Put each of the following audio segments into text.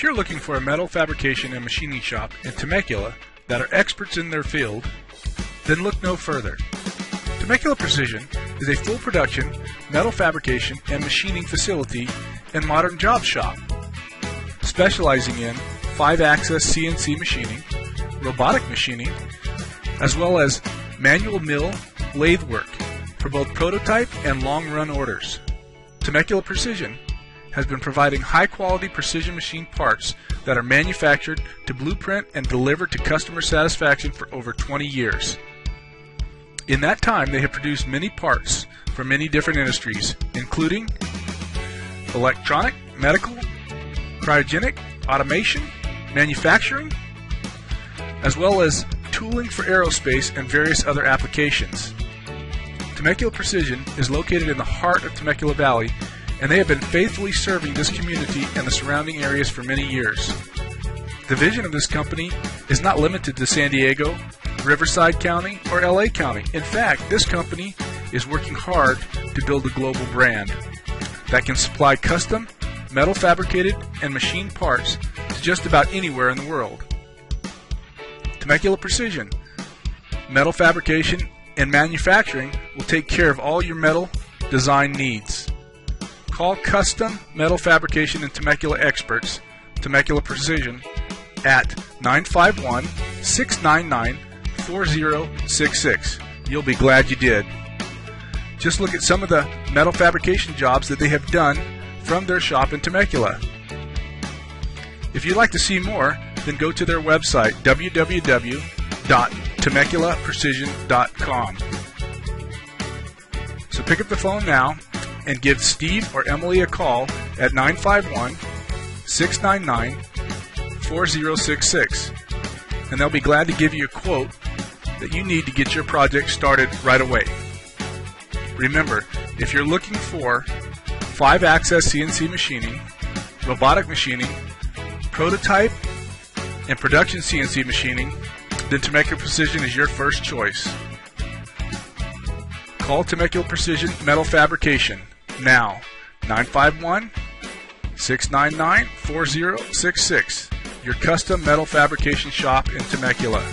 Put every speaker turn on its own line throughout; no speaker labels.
you're looking for a metal fabrication and machining shop in Temecula that are experts in their field, then look no further. Temecula Precision is a full production metal fabrication and machining facility and modern job shop, specializing in 5-axis C.N.C. machining, robotic machining, as well as manual mill lathe work for both prototype and long-run orders. Temecula Precision has been providing high-quality precision machine parts that are manufactured to blueprint and delivered to customer satisfaction for over 20 years. In that time, they have produced many parts for many different industries, including electronic, medical, cryogenic, automation, manufacturing, as well as tooling for aerospace and various other applications. Temecula Precision is located in the heart of Temecula Valley, and they have been faithfully serving this community and the surrounding areas for many years. The vision of this company is not limited to San Diego, Riverside County, or LA County. In fact, this company is working hard to build a global brand that can supply custom, metal fabricated, and machined parts to just about anywhere in the world. Temecula Precision, metal fabrication and manufacturing will take care of all your metal design needs. Call Custom Metal Fabrication and Temecula experts, Temecula Precision, at 951-699-4066. You'll be glad you did. Just look at some of the metal fabrication jobs that they have done from their shop in Temecula. If you'd like to see more, then go to their website, www.temeculaprecision.com. So pick up the phone now and give Steve or Emily a call at 951-699-4066. And they'll be glad to give you a quote that you need to get your project started right away. Remember, if you're looking for 5-axis C.N.C. machining, robotic machining, prototype, and production C.N.C. machining, then Temecula Precision is your first choice. Call Temecula Precision Metal Fabrication now, 951-699-4066, your custom metal fabrication shop in Temecula,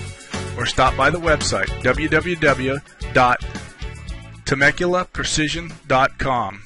or stop by the website, www.temeculaprecision.com.